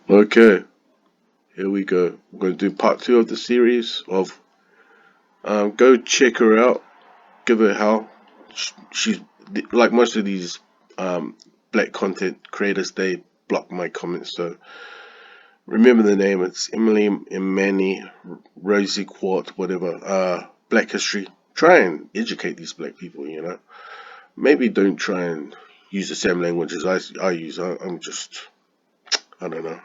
Okay, here we go. We're going to do part 2 of the series of go check her out, give her hell. She's like most of these black content creators, they block my comments. So remember the name. It's Emily Imani Rosie Quart, whatever. Black history. Try and educate these black people. Maybe don't try and use the same language as I use. I'm just I don't know.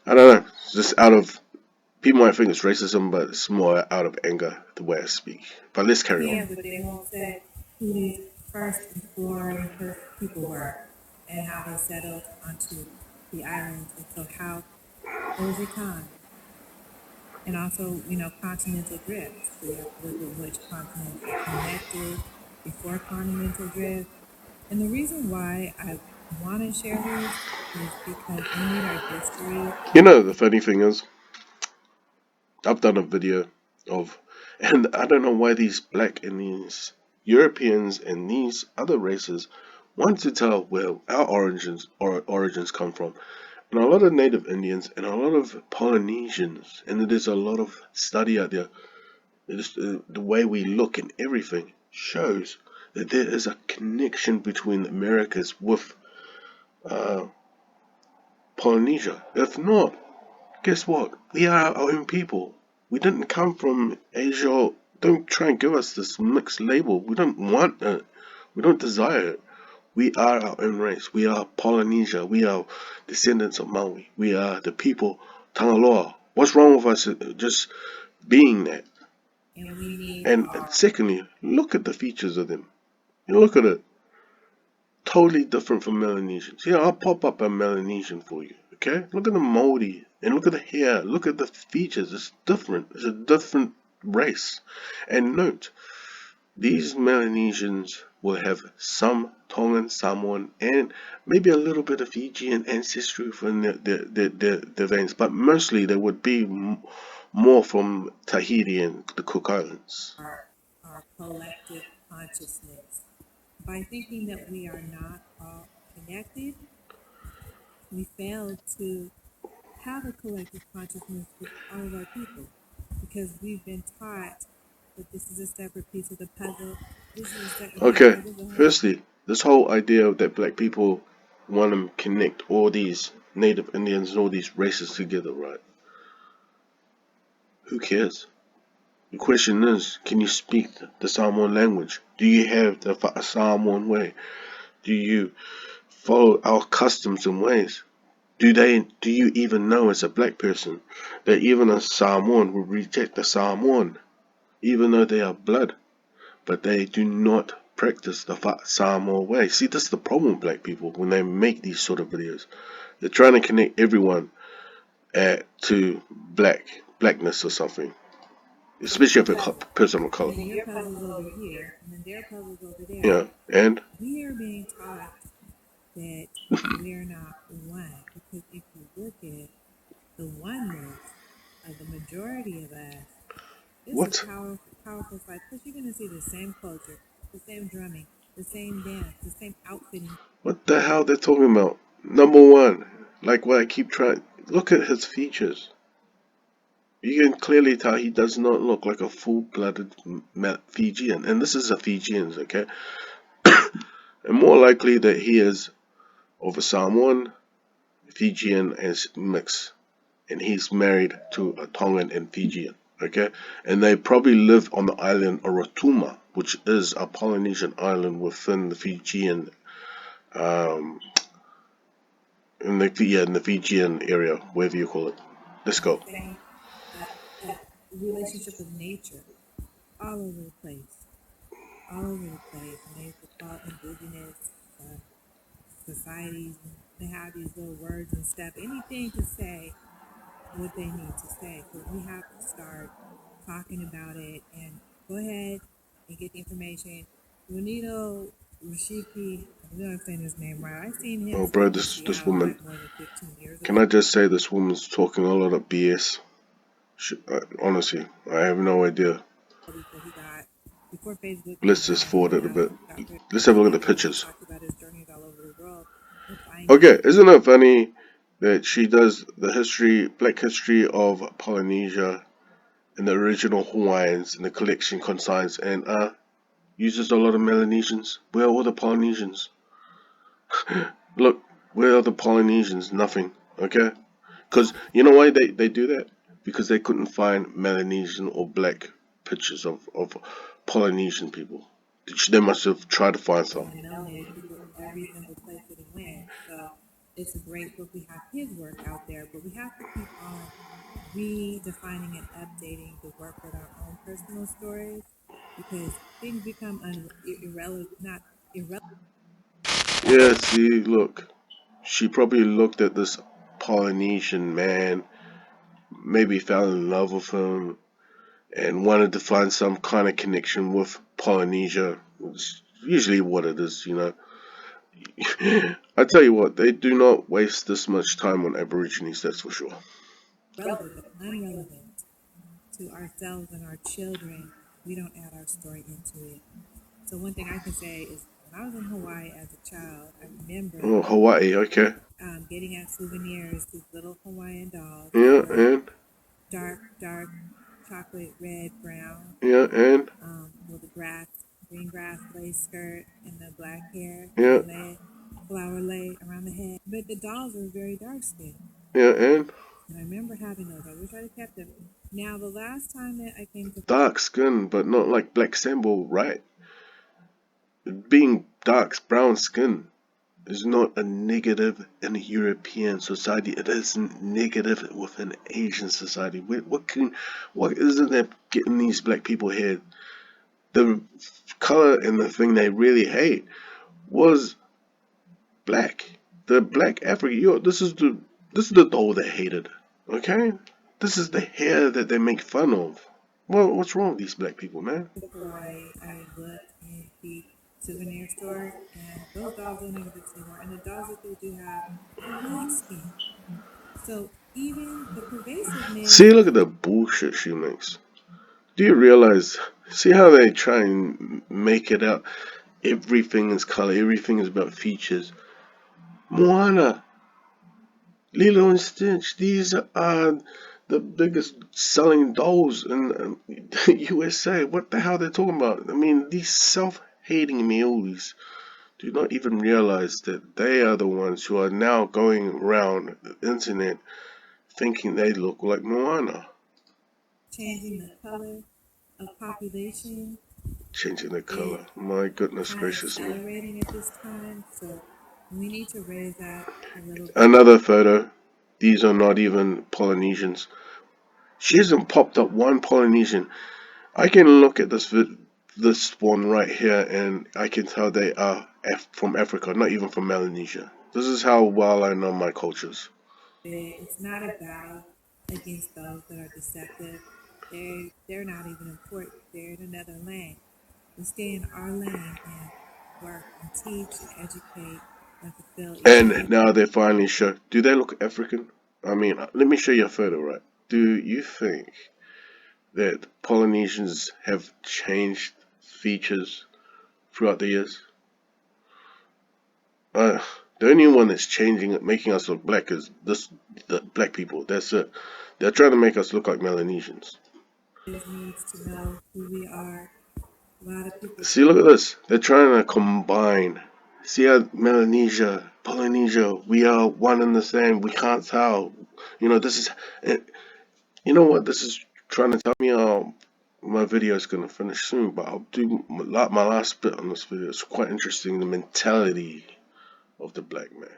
I don't know. It's just out of people might think it's racism, but it's more out of anger the way I speak. But let's carry Yeah, on. but they won't say who these first exploring first people were and how they settled onto the islands. And so how over time, and also, continental drift. So you have to look at which continents they connected before continental drift. And the reason why I want to share this is because we need our history. The funny thing is, I've done a video of, and I don't know why these black and these Europeans and these other races want to tell where our origins come from. And a lot of native Indians and a lot of Polynesians, and there's a lot of study out there. The way we look and everything shows that there is a connection between the Americas with uh, Polynesia. If not, guess what? We are our own people. We didn't come from Asia. Don't try and give us this mixed label. We don't want it. We don't desire it. We are our own race. We are Polynesia. We are descendants of Maui. We are the people, Tangaloa. What's wrong with us just being that? And we need And our secondly, look at the features of them. Look at it. Totally different from Melanesians. Yeah, I'll pop up a Melanesian for you. Okay? Look at the Maori and look at the hair. Look at the features. It's different. It's a different race. And note, these Melanesians will have some Tongan, Samoan, and maybe a little bit of Fijian ancestry from their veins, but mostly they would be more from Tahiti and the Cook Islands. our collective consciousness. By thinking that we are not all connected, we fail to have a collective consciousness with all of our people because we've been taught that this is a separate piece of the puzzle. This is a separate piece, Okay, but there's a whole. firstly, this whole idea that black people want to connect all these native Indians and all these races together, right? Who cares? The question is, can you speak the Samoan language? Do you have the Samoan way? Do you follow our customs and ways? Do you even know as a black person that even a Samoan will reject a Samoan, even though they are blood, but they do not practice the Samoa way? See, that's the problem with black people when they make these sort of videos. They're trying to connect everyone to blackness or something, especially if a person of And color. then your puzzle's over here, and then their puzzle's over there. Yeah, and We are being taught that we're not one because if you look at the oneness of the majority of us, it's a what? powerful, powerful fight because you're going to see the same culture, the same drumming, the same dance, the same outfitting. What the hell they're talking about? Number one, like what I keep trying. Look at his features. You can clearly tell he does not look like a full-blooded Fijian, and this is a Fijians, okay? And more likely that he is of a Samoan, Fijian as mix, and he's married to a Tongan and Fijian, okay? And they probably live on the island Orotuma, which is a Polynesian island within the Fijian, um, in the Fijian area, whatever you call it. Let's The go. same uh, relationship with nature all over the place, all over the place. And they call indigenous uh, societies, and they have these little words and stuff, anything to say what they need to say. So we have to start talking about it and go ahead and get the information. Junito Rashiki, I'm going to say his name right. I've seen him Oh, bro, speak in this Seattle woman. like more than 15 years Can I ago. just say this woman's talking a lot of BS? Honestly, I have no idea. Before he got, before Facebook Let's came just out, and forward it a bit. got Let's have a look at the and he pictures. talked about his journeys all over the world and finding Okay, isn't it funny that she does the history, black history of Polynesia and the original Hawaiians and the collection consigns, and uses a lot of Melanesians. Where are all the Polynesians? Look, where are the Polynesians? Nothing. Okay? Because you know why they do that? Because they couldn't find Melanesian or black pictures of Polynesian people. They must have tried to find some. and known Native people every single place that he went. So it's a great book. We have his work out there, but we have to keep on redefining and updating the work with our own personal stories because things become irrelevant, not irrelevant. Yeah, see, look. She probably looked at this Polynesian man, maybe fell in love with him, and wanted to find some kind of connection with Polynesia. It's usually what it is, you know. I tell you what, they do not waste this much time on Aborigines, that's for sure. Relevant, but unrelevant to ourselves and our children. We don't add our story into it. So one thing I can say is when I was in Hawaii as a child, I remember Oh, Hawaii, okay. getting at souvenirs these little Hawaiian dolls that Yeah, were and dark chocolate, red, brown, yeah, and with a green grass lace skirt and the black hair and yeah, the flower laid around the head. But the dolls were very dark skinned. yeah, and And I remember having those. I wish I'd have kept them. Now, the last time that I came to dark skin, but not like black Sambo, right? Being dark brown skin is not a negative in a European society. It isn't negative within Asian society. What isn't that getting these black people here? The color and the thing they really hate was black. The black African. This is the doll they hated. Okay, this is the hair that they make fun of. Well, what's wrong with these black people, man? Hawaii, I looked in the souvenir store, and those dolls don't even exist anymore. And the dolls that they do have are light skin. So even the See, pervasiveness look at the bullshit she makes. Do you realize? See how they try and make it out? Everything is color. Everything is about features. Moana, Lilo and Stitch. These are the biggest selling dolls in the USA. What the hell are they talking about? I mean, these self-hating mules do not even realize that they are the ones who are now going around the internet thinking they look like Moana. changing the color of population Changing the is color. My goodness kind of gracious me. accelerating at this time. So we need to raise that a little bit. Another photo. These are not even Polynesians. She hasn't popped up one Polynesian. I can look at this one right here and I can tell they are from Africa, not even from Melanesia. This is how well I know my cultures. It's not a battle against those that are deceptive. They're not even important. They're in another lane. We stay in our lane and work and teach and educate and fulfill each And other. now they finally show. Do they look African? I mean, let me show you a photo, right? Do you think that Polynesians have changed features throughout the years? Uh, the only one that's changing it, making us look black is the black people. That's it. They're trying to make us look like Melanesians. Needs to know who we are. A lot of people See, look at this. They're trying to combine. See how Melanesia, Polynesia, we are one and the same. We can't tell. You know, this is. You know what? This is trying to tell me. My video is gonna finish soon, but I'll do my last bit on this video. It's quite interesting. The mentality of the black man.